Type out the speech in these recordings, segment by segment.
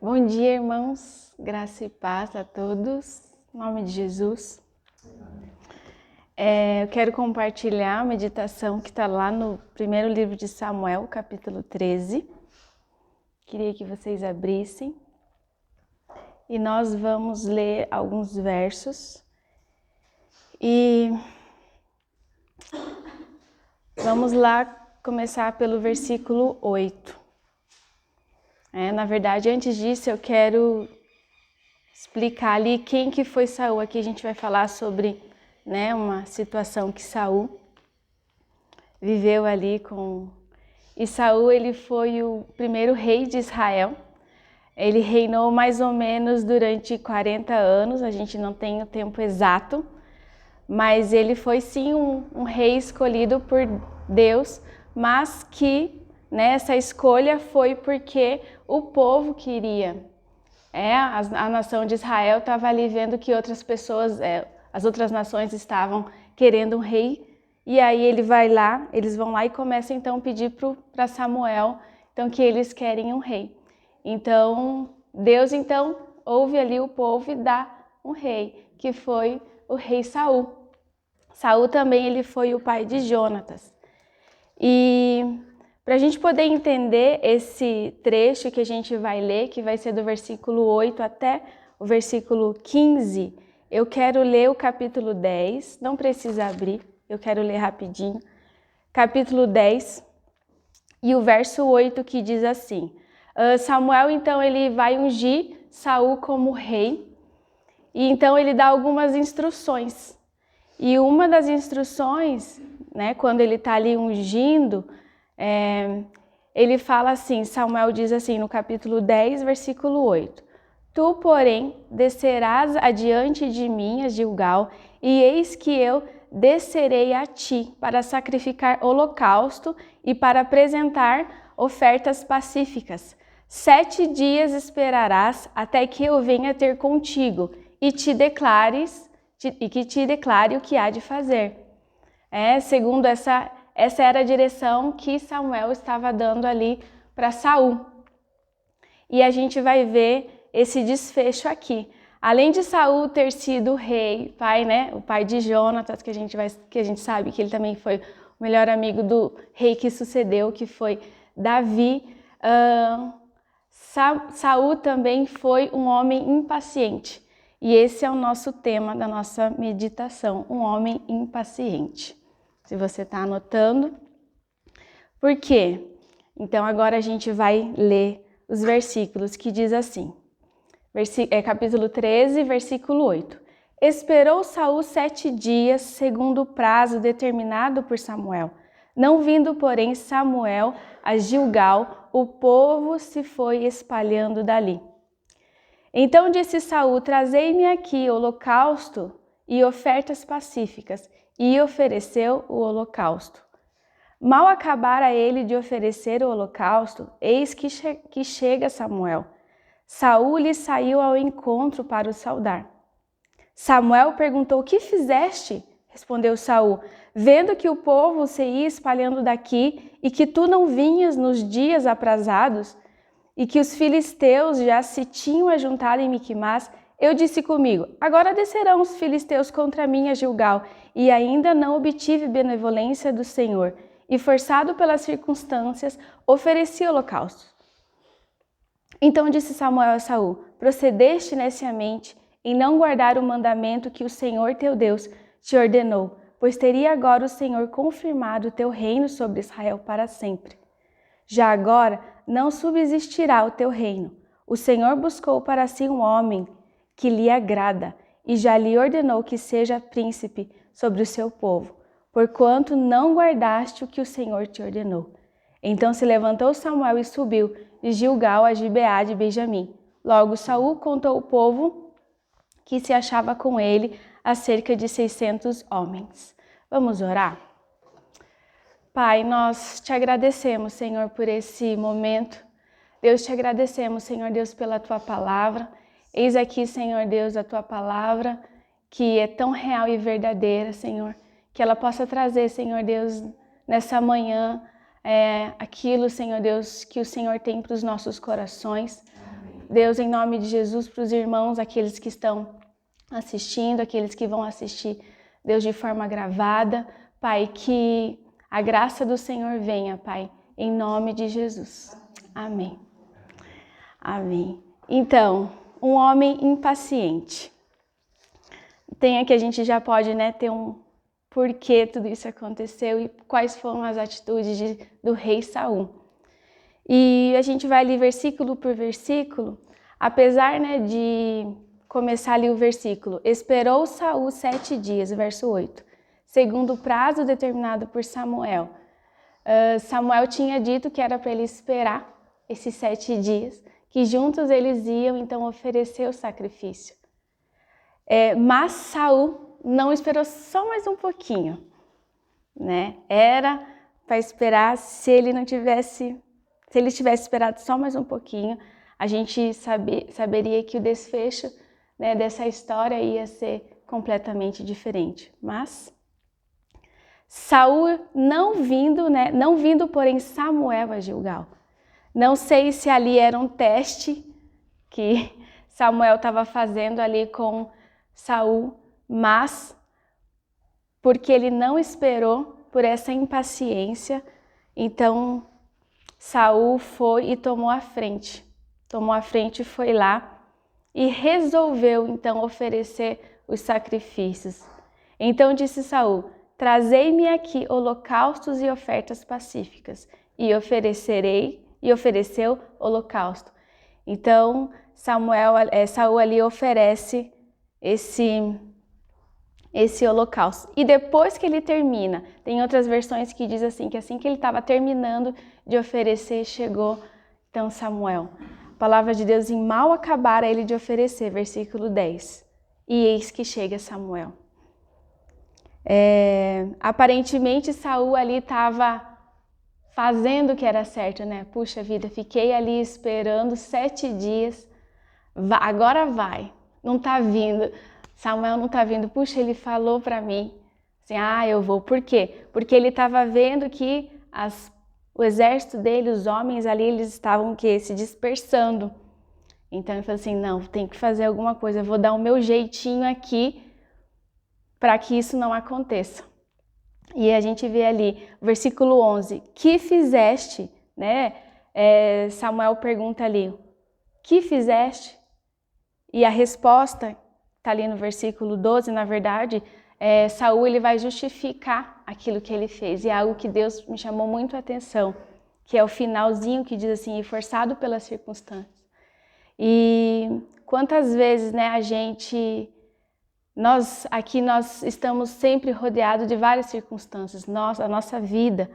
Bom dia, irmãos. Graça e paz a todos. Em nome de Jesus. Eu quero compartilhar a meditação que está lá no primeiro livro de Samuel, capítulo 13. Queria que vocês abrissem. E nós vamos ler alguns versos. E vamos lá começar pelo versículo 8. Na verdade, antes disso, eu quero explicar ali quem que foi Saul. Aqui a gente vai falar sobre, uma situação que Saul viveu ali com... E Saul, ele foi o primeiro rei de Israel. Ele reinou mais ou menos durante 40 anos, a gente não tem o tempo exato, mas ele foi sim um rei escolhido por Deus, mas que essa escolha foi porque o povo queria. A nação de Israel estava ali vendo que outras pessoas, as outras nações estavam querendo um rei, e aí eles vão lá e começam então a pedir para Samuel, então que eles querem um rei. Então Deus ouve ali o povo e dá um rei, que foi o rei Saul. Saul também ele foi o pai de Jonatas. E para a gente poder entender esse trecho que a gente vai ler, que vai ser do versículo 8 até o versículo 15, eu quero ler o capítulo 10, não precisa abrir, eu quero ler rapidinho. Capítulo 10 e o verso 8 que diz assim: Samuel então ele vai ungir Saul como rei, e então ele dá algumas instruções. E uma das instruções, quando ele está ali ungindo, ele fala assim, Samuel diz assim no capítulo 10, versículo 8: Tu, porém, descerás adiante de mim a Gilgal, e eis que eu descerei a ti para sacrificar holocausto e para apresentar ofertas pacíficas. 7 dias esperarás até que eu venha ter contigo e que te declare o que há de fazer. Segundo essa era a direção que Samuel estava dando ali para Saul. E a gente vai ver esse desfecho aqui. Além de Saul ter sido rei, o pai de Jonatas, que a gente sabe que ele também foi o melhor amigo do rei que sucedeu, que foi Davi, Saul também foi um homem impaciente. E esse é o nosso tema da nossa meditação, um homem impaciente. Se você está anotando. Por quê? Então agora a gente vai ler os versículos que diz assim. Capítulo 13, versículo 8. Esperou Saul 7 dias, segundo o prazo determinado por Samuel. Não vindo, porém, Samuel a Gilgal, o povo se foi espalhando dali. Então disse Saul: Trazei-me aqui holocausto e ofertas pacíficas. E ofereceu o holocausto. Mal acabara ele de oferecer o holocausto, eis que chega Samuel. Saul lhe saiu ao encontro para o saudar. Samuel perguntou: Que fizeste? Respondeu Saul: Vendo que o povo se ia espalhando daqui e que tu não vinhas nos dias aprazados, e que os filisteus já se tinham ajuntado em Miquimás, eu disse comigo: Agora descerão os filisteus contra mim a Gilgal, e ainda não obtive benevolência do Senhor, e forçado pelas circunstâncias, ofereci holocausto. Então disse Samuel a Saul: Procedeste neciamente em não guardar o mandamento que o Senhor teu Deus te ordenou, pois teria agora o Senhor confirmado o teu reino sobre Israel para sempre. Já agora não subsistirá o teu reino. O Senhor buscou para si um homem que lhe agrada, e já lhe ordenou que seja príncipe sobre o seu povo, porquanto não guardaste o que o Senhor te ordenou. Então se levantou Samuel e subiu de Gilgal a Gibeá de Benjamim. Logo Saul contou ao povo que se achava com ele a cerca de 600 homens. Vamos orar? Pai, nós te agradecemos, Senhor, por esse momento. Deus, te agradecemos, Senhor Deus, pela tua palavra. Eis aqui, Senhor Deus, a tua palavra, que é tão real e verdadeira, Senhor, que ela possa trazer, Senhor Deus, nessa manhã, aquilo, Senhor Deus, que o Senhor tem para os nossos corações. Deus, em nome de Jesus, para os irmãos, aqueles que estão assistindo, aqueles que vão assistir, Deus, de forma gravada, Pai, que a graça do Senhor venha, Pai, em nome de Jesus. Amém. Amém. Então, um homem impaciente. Tem aqui, a gente já pode, né, ter um porquê tudo isso aconteceu e quais foram as atitudes do rei Saul. E a gente vai ali versículo por versículo, apesar, né, de começar ali o versículo, esperou Saul 7 dias, verso 8, segundo o prazo determinado por Samuel. Samuel tinha dito que era para ele esperar esses 7 dias, que juntos eles iam então oferecer o sacrifício. Mas Saul não esperou só mais um pouquinho, né? Era para esperar, se ele tivesse esperado só mais um pouquinho, a gente saberia que o desfecho, né, dessa história ia ser completamente diferente. Mas Saul não vindo, porém Samuel a Gilgal. Não sei se ali era um teste que Samuel estava fazendo ali com Saul, mas porque ele não esperou por essa impaciência, então Saul foi e tomou a frente e foi lá e resolveu então oferecer os sacrifícios. Então disse Saul: trazei-me aqui holocaustos e ofertas pacíficas, e ofereceu holocausto. Então Saul ali oferece esse holocausto. E depois que ele termina, tem outras versões que diz assim, que assim que ele estava terminando de oferecer, chegou então Samuel. A palavra de Deus, em mal acabara ele de oferecer, versículo 10. E eis que chega Samuel. Aparentemente Saul ali estava fazendo o que era certo, né? Puxa vida, fiquei ali esperando 7 dias, agora vai, não está vindo. Samuel não está vindo, puxa, ele falou para mim, assim, eu vou. Por quê? Porque ele estava vendo que o exército dele, os homens ali, eles estavam se dispersando. Então ele falou assim, não, tem que fazer alguma coisa, eu vou dar o meu jeitinho aqui para que isso não aconteça. E a gente vê ali, versículo 11, que fizeste, né? Samuel pergunta ali, que fizeste? E a resposta está ali no versículo 12, na verdade, Saul ele vai justificar aquilo que ele fez. E é algo que Deus me chamou muito a atenção, que é o finalzinho que diz assim, forçado pelas circunstâncias. E quantas vezes, né, nós estamos sempre rodeados de várias circunstâncias, a nossa vida,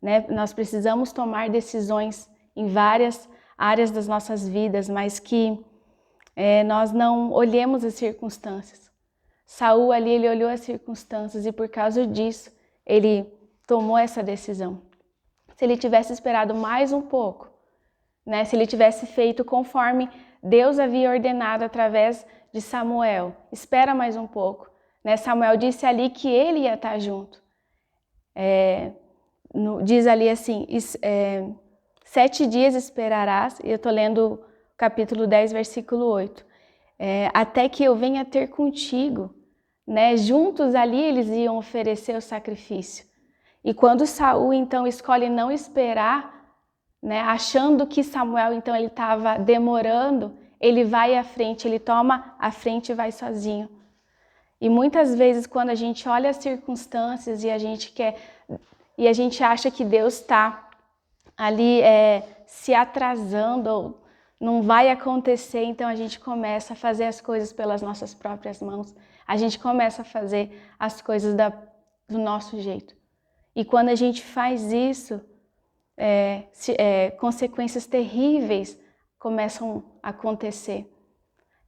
né, nós precisamos tomar decisões em várias áreas das nossas vidas, mas que nós não olhemos as circunstâncias. Saul ali, ele olhou as circunstâncias e por causa disso, ele tomou essa decisão. Se ele tivesse esperado mais um pouco, né, se ele tivesse feito conforme Deus havia ordenado através de Samuel, espera mais um pouco, né? Samuel disse ali que ele ia estar junto. Diz ali assim, 7 dias esperarás, e eu estou lendo capítulo 10, versículo 8, até que eu venha ter contigo, né? Juntos ali eles iam oferecer o sacrifício. E quando Saul então escolhe não esperar, né, achando que Samuel então ele estava demorando, ele vai à frente, ele toma a frente e vai sozinho. E muitas vezes quando a gente olha as circunstâncias e a gente acha que Deus está ali se atrasando ou não vai acontecer, então a gente começa a fazer as coisas pelas nossas próprias mãos. A gente começa a fazer as coisas do nosso jeito. E quando a gente faz isso, consequências terríveis começam a acontecer.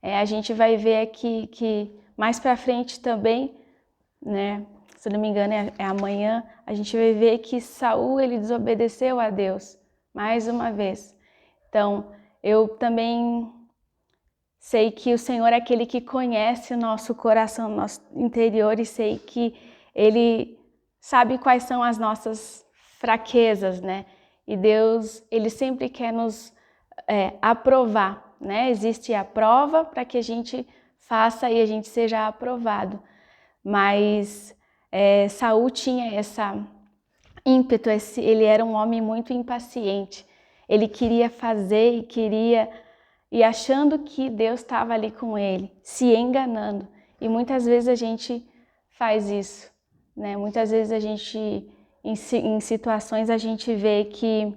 A gente vai ver aqui que mais para frente também, né, se não me engano é amanhã, a gente vai ver que Saul ele desobedeceu a Deus mais uma vez. Então, eu também sei que o Senhor é aquele que conhece o nosso coração, o nosso interior, e sei que Ele sabe quais são as nossas fraquezas, né? E Deus, Ele sempre quer nos aprovar, né? Existe a prova para que a gente faça e a gente seja aprovado. Mas Saul tinha essa ímpeto, ele era um homem muito impaciente. Ele queria fazer e achando que Deus estava ali com ele, se enganando. E muitas vezes a gente faz isso, né? Muitas vezes a gente, em situações, a gente vê que,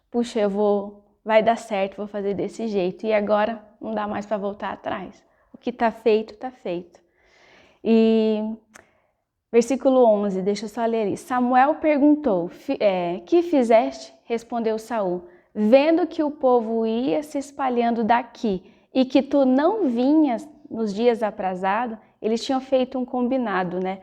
puxa, vai dar certo, vou fazer desse jeito. E agora não dá mais para voltar atrás. O que está feito, está feito. E versículo 11, deixa eu só ler ali. Samuel perguntou, que fizeste? Respondeu Saul. Vendo que o povo ia se espalhando daqui e que tu não vinhas nos dias aprazados, eles tinham feito um combinado, né?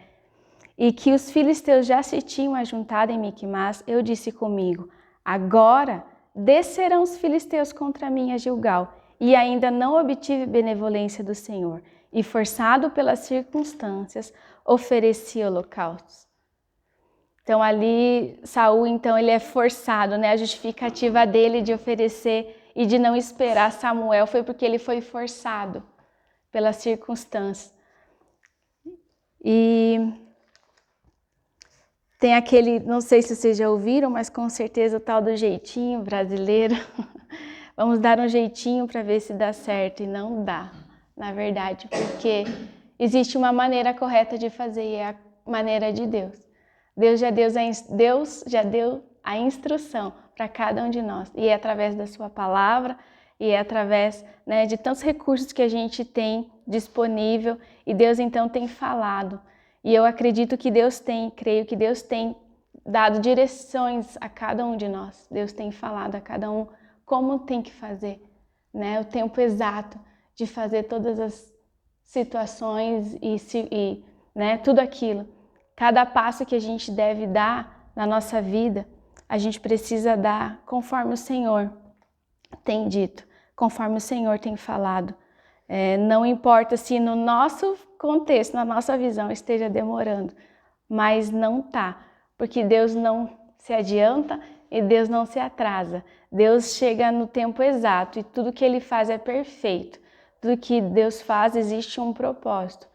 E que os filisteus já se tinham ajuntado em Miquimás, eu disse comigo, agora descerão os filisteus contra mim a Gilgal, e ainda não obtive benevolência do Senhor, e forçado pelas circunstâncias, ofereci holocaustos. Então ali, Saul, então, ele é forçado, né? A justificativa dele de oferecer e de não esperar Samuel foi porque ele foi forçado pelas circunstâncias. E tem aquele, não sei se vocês já ouviram, mas com certeza o tal do jeitinho brasileiro. Vamos dar um jeitinho para ver se dá certo, e não dá, na verdade, porque existe uma maneira correta de fazer e é a maneira de Deus. Deus já deu a instrução para cada um de nós, e é através da sua palavra, e é através, né, de tantos recursos que a gente tem disponível, e Deus então tem falado. E eu acredito que creio que Deus tem dado direções a cada um de nós. Deus tem falado a cada um como tem que fazer, né, o tempo exato de fazer todas as situações e né, tudo aquilo. Cada passo que a gente deve dar na nossa vida, a gente precisa dar conforme o Senhor tem dito, conforme o Senhor tem falado. Não importa se no nosso contexto, na nossa visão esteja demorando, mas não está, porque Deus não se adianta e Deus não se atrasa. Deus chega no tempo exato e tudo que Ele faz é perfeito. Tudo que Deus faz existe um propósito,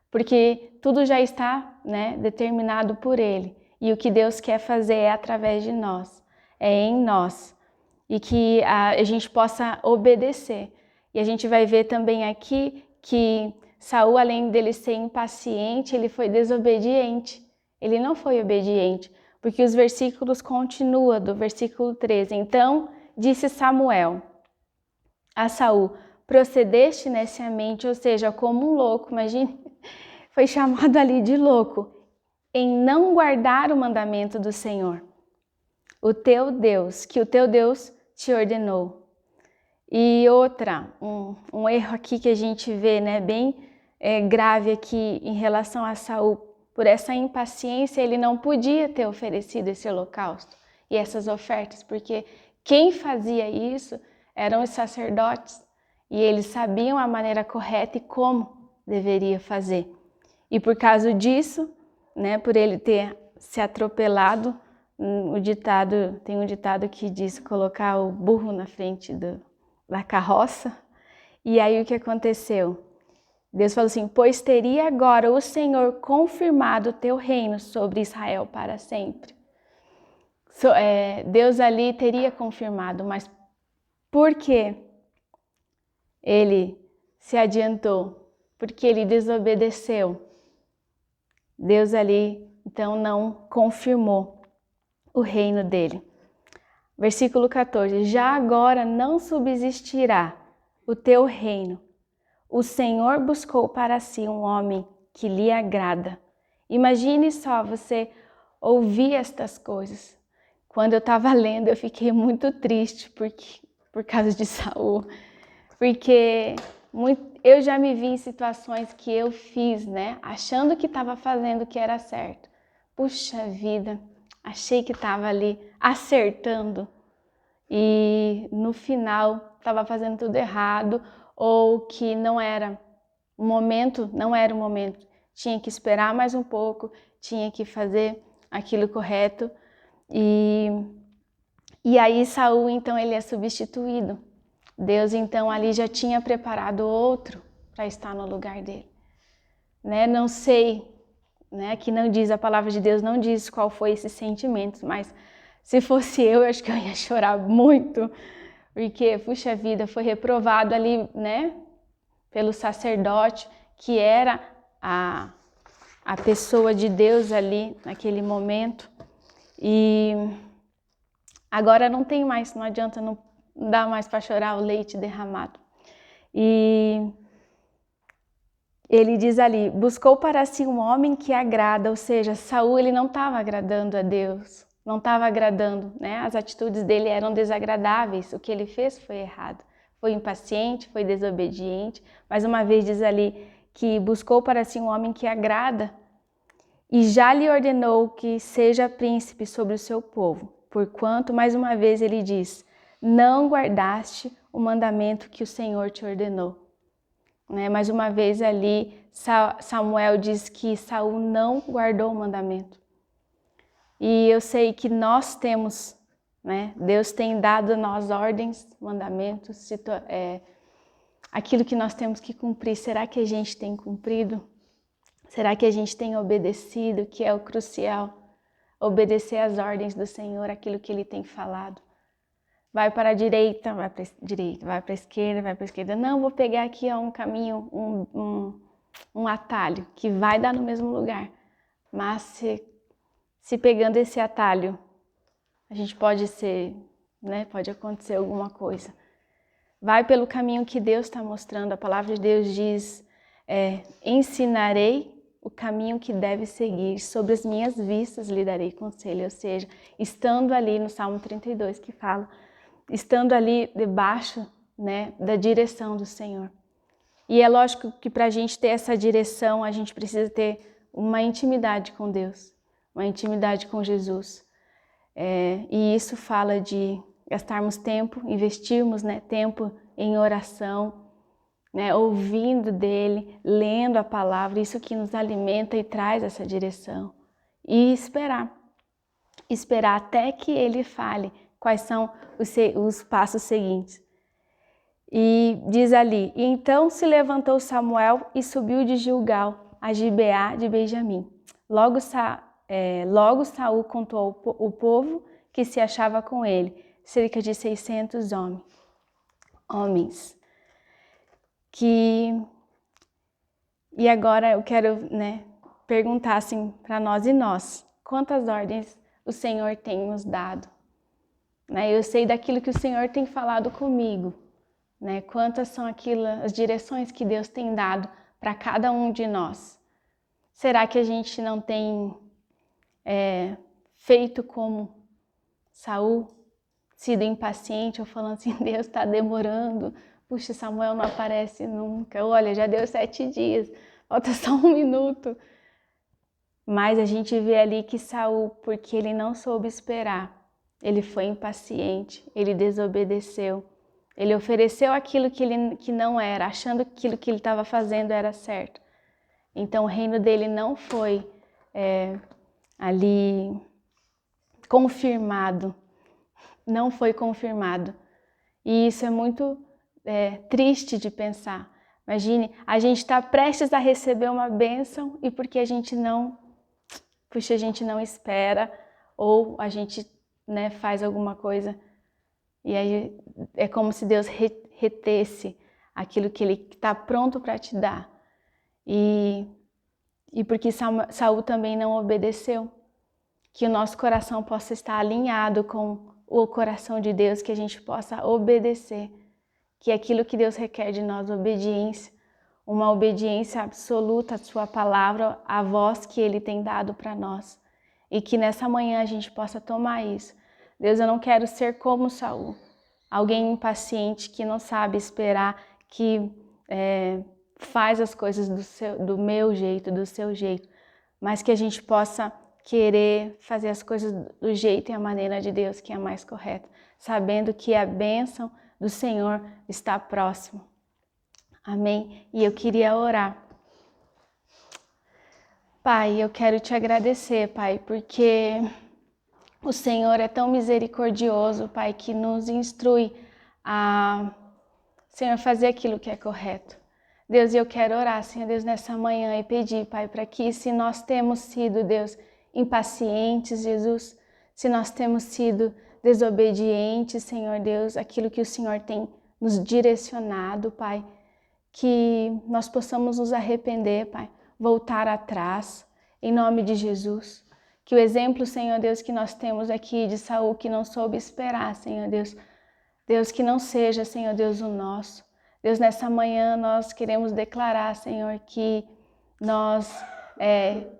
porque tudo já está, né, determinado por Ele. E o que Deus quer fazer é através de nós, é em nós, e que a gente possa obedecer. E a gente vai ver também aqui que Saul, além dele ser impaciente, ele foi desobediente. Ele não foi obediente, porque os versículos continuam do versículo 13. Então disse Samuel a Saul, procedeste neciamente, ou seja, como um louco, imagine, foi chamado ali de louco, em não guardar o mandamento do Senhor, o teu Deus, que o teu Deus te ordenou. E um erro aqui que a gente vê, né, bem grave aqui em relação a Saul, por essa impaciência ele não podia ter oferecido esse holocausto e essas ofertas, porque quem fazia isso eram os sacerdotes e eles sabiam a maneira correta e como deveria fazer. E por causa disso, né, por ele ter se atropelado, tem um ditado que diz colocar o burro na frente da carroça. E aí o que aconteceu? Deus falou assim, pois teria agora o Senhor confirmado o teu reino sobre Israel para sempre. Deus ali teria confirmado, mas por que ele se adiantou? Porque ele desobedeceu. Deus ali, então, não confirmou o reino dele. Versículo 14, já agora não subsistirá o teu reino. O Senhor buscou para si um homem que lhe agrada. Imagine só você ouvir estas coisas. Quando eu estava lendo, eu fiquei muito triste por causa de Saul. Porque eu já me vi em situações que eu fiz, né? Achando que estava fazendo o que era certo. Puxa vida, achei que estava ali acertando. E no final estava fazendo tudo errado. Ou que não era o momento, tinha que esperar mais um pouco, tinha que fazer aquilo correto. E aí Saul, então, ele é substituído. Deus então ali já tinha preparado outro para estar no lugar dele. Né? Não sei, né? Aqui não diz, a palavra de Deus não diz qual foi esse sentimento, mas se fosse eu acho que eu ia chorar muito, porque, puxa vida, foi reprovado ali, né? Pelo sacerdote, que era a pessoa de Deus ali naquele momento. E agora não tem mais, não adianta, não dá mais para chorar o leite derramado. E ele diz ali, buscou para si um homem que agrada, ou seja, Saul ele não estava agradando a Deus, não estava agradando, né? As atitudes dele eram desagradáveis, o que ele fez foi errado. Foi impaciente, foi desobediente, mais uma vez diz ali que buscou para si um homem que agrada e já lhe ordenou que seja príncipe sobre o seu povo, porquanto, mais uma vez ele diz, não guardaste o mandamento que o Senhor te ordenou. Mais uma vez ali, Samuel diz que Saul não guardou o mandamento. E eu sei que nós temos, né? Deus tem dado a nós ordens, mandamentos, aquilo que nós temos que cumprir. Será que a gente tem cumprido? Será que a gente tem obedecido, que é o crucial? Obedecer às ordens do Senhor, aquilo que Ele tem falado. Vai para a direita, vai para a direita, vai para a esquerda, vai para a esquerda. Não, vou pegar aqui um caminho, um atalho, que vai dar no mesmo lugar. Mas se pegando esse atalho, a gente pode ser, né? Pode acontecer alguma coisa. Vai pelo caminho que Deus está mostrando. A palavra de Deus diz, ensinarei o caminho que deve seguir, sobre as minhas vistas lhe darei conselho. Ou seja, estando ali no Salmo 32 que fala, estando ali debaixo, né, da direção do Senhor. E é lógico que para a gente ter essa direção, a gente precisa ter uma intimidade com Deus, uma intimidade com Jesus. E isso fala de gastarmos tempo, investirmos, né, tempo em oração, né, ouvindo dele, lendo a palavra, isso que nos alimenta e traz essa direção. E esperar até que ele fale quais são os passos seguintes. E diz ali, e então se levantou Samuel e subiu de Gilgal a Gibeá de Benjamim. Logo Saul contou o povo que se achava com ele, cerca de 600 homens. E agora eu quero, né, perguntar assim para nós e nós, quantas ordens o Senhor tem nos dado? Né? Eu sei daquilo que o Senhor tem falado comigo, né? Quantas são as direções que Deus tem dado para cada um de nós? Será que a gente não tem feito como Saul, sido impaciente ou falando assim, Deus está demorando, puxa, Samuel não aparece nunca, olha, já deu 7 dias, falta só 1 minuto. Mas a gente vê ali que Saul, porque ele não soube esperar, ele foi impaciente, ele desobedeceu, ele ofereceu aquilo que não era, achando que aquilo que ele estava fazendo era certo. Então o reino dele não foi ali confirmado, não foi confirmado. E isso é muito triste de pensar. Imagine, a gente está prestes a receber uma bênção e porque a gente não espera ou a gente, né, faz alguma coisa e aí é como se Deus retesse aquilo que Ele está pronto para te dar. E porque Saul também não obedeceu, que o nosso coração possa estar alinhado com o coração de Deus, que a gente possa obedecer, que é aquilo que Deus requer de nós, obediência, uma obediência absoluta à sua palavra, à voz que Ele tem dado para nós. E que nessa manhã a gente possa tomar isso. Deus, eu não quero ser como Saul, alguém impaciente que não sabe esperar, que faz as coisas do meu jeito, do seu jeito, mas que a gente possa querer fazer as coisas do jeito e a maneira de Deus, que é a mais correta, sabendo que a bênção do Senhor está próximo. Amém? E eu queria orar. Pai, eu quero te agradecer, Pai, porque o Senhor é tão misericordioso, Pai, que nos instrui a Senhor, fazer aquilo que é correto. Deus, eu quero orar, Senhor Deus, nessa manhã e pedir, Pai, para que se nós temos sido, Deus, impacientes, Jesus, se nós temos sido desobedientes, Senhor Deus, aquilo que o Senhor tem nos direcionado, Pai, que nós possamos nos arrepender, Pai, voltar atrás, em nome de Jesus. Que o exemplo, Senhor Deus, que nós temos aqui de Saul, que não soube esperar, Senhor Deus, Deus, que não seja, Senhor Deus, o nosso. Deus, nessa manhã nós queremos declarar, Senhor, que nós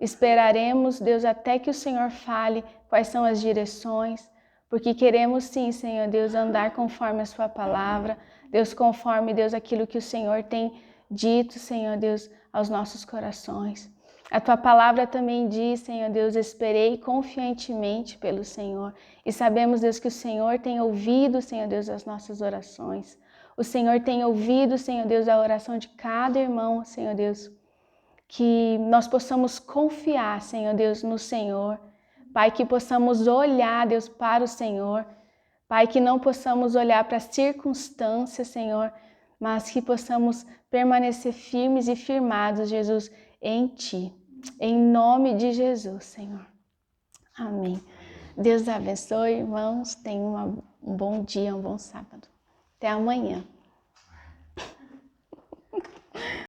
esperaremos, Deus, até que o Senhor fale quais são as direções, porque queremos sim, Senhor Deus, andar conforme a sua palavra, Deus, conforme, Deus, aquilo que o Senhor tem dito, Senhor Deus, aos nossos corações. A tua palavra também diz, Senhor Deus, esperei confiantemente pelo Senhor. E sabemos, Deus, que o Senhor tem ouvido, Senhor Deus, as nossas orações. O Senhor tem ouvido, Senhor Deus, a oração de cada irmão, Senhor Deus. Que nós possamos confiar, Senhor Deus, no Senhor. Pai, que possamos olhar, Deus, para o Senhor. Pai, que não possamos olhar para as circunstâncias, Senhor, mas que possamos permanecer firmes e firmados, Jesus, em Ti. Em nome de Jesus, Senhor. Amém. Deus abençoe, irmãos. Tenham um bom dia, um bom sábado. Até amanhã.